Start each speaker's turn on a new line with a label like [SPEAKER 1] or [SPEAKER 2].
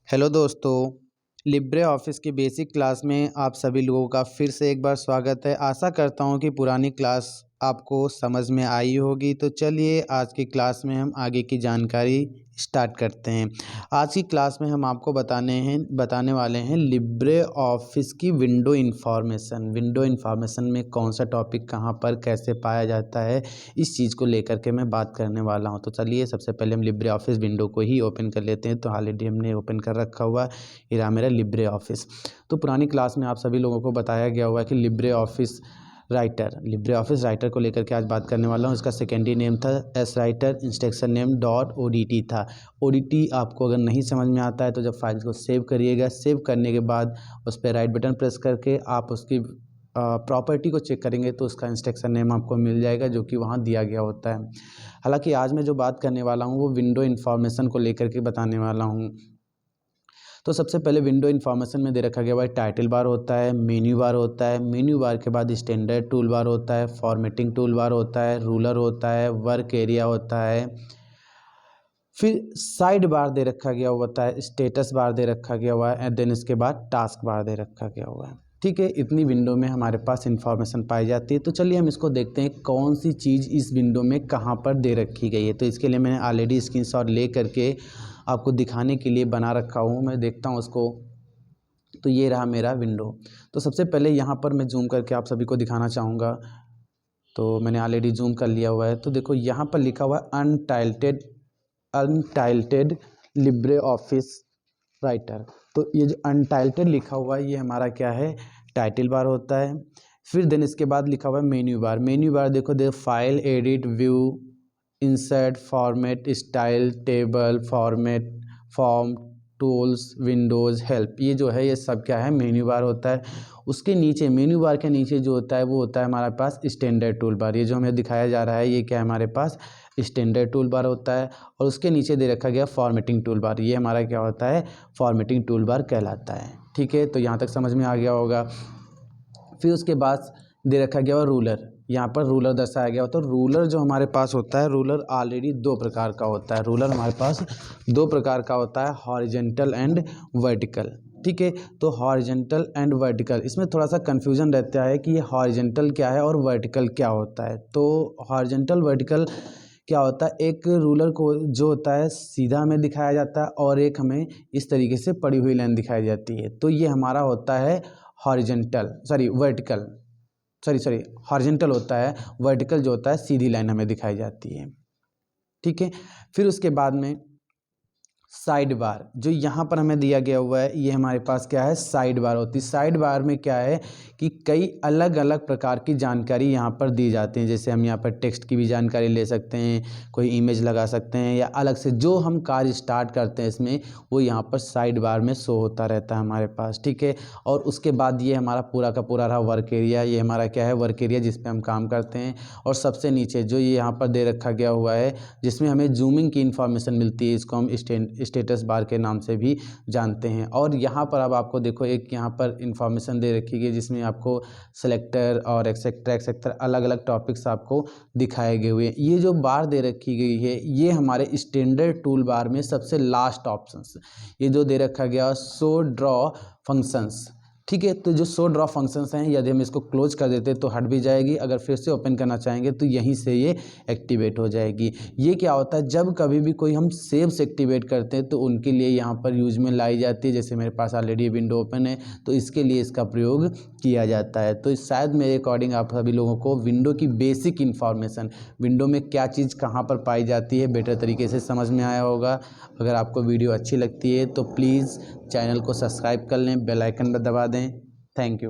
[SPEAKER 1] Hello दोस्तों, Libre office की basic class में आप सभी लोगों का फिर से एक बार स्वागत है। आशा करता हूँ कि पुरानी क्लास आपको समझ में आई होगी। तो चलिए आज की क्लास में हम आगे की जानकारी स्टार्ट करते हैं। आज की क्लास में हम आपको बताने वाले हैं लिब्रे ऑफिस की विंडो इन्फॉर्मेशन में कौन सा टॉपिक कहाँ पर कैसे पाया जाता है, इस चीज़ को लेकर के मैं बात करने वाला हूँ। तो चलिए सबसे पहले हम लिब्रे ऑफिस विंडो को ही ओपन कर लेते हैं। तो ऑलरेडी हमने ओपन कर रखा हुआ है, ये रहा मेरा लिब्रे ऑफिस। तो पुरानी क्लास में आप सभी लोगों को बताया गया हुआ है कि लिब्रे ऑफिस राइटर को लेकर के आज बात करने वाला हूँ। इसका सेकेंडरी नेम था S writer, instruction name .odt था। odt आपको अगर नहीं समझ में आता है तो जब फाइल को सेव करिएगा, सेव करने के बाद उस पर राइट बटन प्रेस करके आप उसकी प्रॉपर्टी को चेक करेंगे तो उसका इंस्ट्रक्शन नेम आपको मिल जाएगा जो कि वहाँ दिया गया होता है। हालांकि आज मैं जो बात करने वाला हूँ वो विंडो इन्फॉर्मेशन को लेकर के बताने वाला हूँ। तो सबसे पहले विंडो इन्फॉर्मेशन में दे रखा गया हुआ है टाइटल बार होता है, मेन्यू बार होता है, मेन्यू बार के बाद स्टैंडर्ड टूल बार होता है, फॉर्मेटिंग टूल बार होता है, रूलर होता है, वर्क एरिया होता है, फिर साइड बार दे रखा गया होता है, स्टेटस बार दे रखा गया हुआ है एंड देन इसके बाद टास्क बार दे रखा गया हुआ है। ठीक है, इतनी विंडो में हमारे पास इन्फॉर्मेशन पाई जाती है। तो चलिए हम इसको देखते हैं कौन सी चीज़ इस विंडो में कहाँ पर दे रखी गई है। तो इसके लिए मैंने ऑलरेडी स्क्रीनशॉट ले करके आपको दिखाने के लिए बना रखा हूँ। मैं देखता हूँ उसको। तो ये रहा मेरा विंडो। तो सबसे पहले यहाँ पर मैं जूम करके आप सभी को दिखाना चाहूँगा। तो मैंने ऑलरेडी जूम कर लिया हुआ है। तो देखो यहाँ पर लिखा हुआ है अनटाइटल्ड लिब्रे ऑफिस राइटर। तो ये जो अनटाइटल्ड लिखा हुआ है ये हमारा क्या है, टाइटल बार होता है। फिर देन इसके बाद लिखा हुआ है मेन्यू बार देखो file, edit, view, insert, format, style, table, format, form, tools, Windows, help, ये जो है ये सब क्या है, मेन्यू बार होता है। उसके नीचे मेन्यू बार के नीचे जो होता है वो होता है हमारे पास स्टैंडर्ड टूल बार। ये जो हमें दिखाया जा रहा है ये क्या है, हमारे पास स्टैंडर्ड टूल बार होता है। और उसके नीचे दे रखा गया फॉर्मेटिंग टूल बार, ये हमारा क्या होता है, फॉर्मेटिंग टूल बार कहलाता है। ठीक है, तो यहाँ तक समझ में आ गया होगा। फिर उसके बाद दे रखा गया हुआ रूलर, यहाँ पर रूलर दर्शाया गया होता है। तो रूलर जो हमारे पास होता है, रूलर ऑलरेडी दो प्रकार का होता है। रूलर हमारे पास दो प्रकार का होता है, हॉरिजॉन्टल एंड वर्टिकल। ठीक है, तो हॉरिजॉन्टल एंड वर्टिकल, इसमें थोड़ा सा कन्फ्यूजन रहता है कि ये हॉरिजॉन्टल क्या है और वर्टिकल क्या होता है। तो हॉरिजॉन्टल वर्टिकल क्या होता है, एक रूलर को जो होता है सीधा हमें दिखाया जाता है और एक हमें इस तरीके से पड़ी हुई लाइन दिखाई जाती है। तो ये हमारा होता है हॉरिजॉन्टल होता है। वर्टिकल जो होता है सीधी लाइन हमें दिखाई जाती है। ठीक है, फिर उसके बाद में साइड बार जो यहाँ पर हमें दिया गया हुआ है, ये हमारे पास क्या है, साइड बार होती है। साइड बार में क्या है कि कई अलग अलग प्रकार की जानकारी यहाँ पर दी जाती है। जैसे हम यहाँ पर टेक्स्ट की भी जानकारी ले सकते हैं, कोई इमेज लगा सकते हैं, या अलग से जो हम कार्य स्टार्ट करते हैं इसमें वो यहाँ पर साइड बार में शो होता रहता है हमारे पास। ठीक है, और उसके बाद ये हमारा पूरा का पूरा रहा वर्क एरिया। ये हमारा क्या है, वर्क एरिया जिस पर हम काम करते हैं। और सबसे नीचे जो ये यहाँ पर दे रखा गया हुआ है जिसमें हमें जूमिंग की इन्फॉर्मेशन मिलती है, इसको हम स्टेटस बार के नाम से भी जानते हैं। और यहाँ पर अब आपको देखो एक यहाँ पर इंफॉर्मेशन दे रखी गई जिसमें आपको सेलेक्टर और एक्सेट्रा अलग अलग टॉपिक्स आपको दिखाए गए हुए हैं। ये जो बार दे रखी गई है ये हमारे स्टैंडर्ड टूल बार में सबसे लास्ट ऑप्शंस, ये जो दे रखा गया शो ड्रॉ फंक्शंस। ठीक है, तो जो शो ड्रॉ फंक्शंस हैं यदि हम इसको क्लोज कर देते तो हट भी जाएगी, अगर फिर से ओपन करना चाहेंगे तो यहीं से ये एक्टिवेट हो जाएगी। ये क्या होता है, जब कभी भी कोई हम सेव से एक्टिवेट करते हैं तो उनके लिए यहाँ पर यूज में लाई जाती है। जैसे मेरे पास ऑलरेडी विंडो ओपन है तो इसके लिए इसका प्रयोग किया जाता है। तो शायद मेरे अकॉर्डिंग आप सभी लोगों को विंडो की बेसिक इन्फॉर्मेशन, विंडो में क्या चीज़ कहाँ पर पाई जाती है, बेटर तरीके से समझ में आया होगा। अगर आपको वीडियो अच्छी लगती है तो प्लीज़ चैनल को सब्सक्राइब कर लें, बेल आइकन पर दबा दें। Thank you.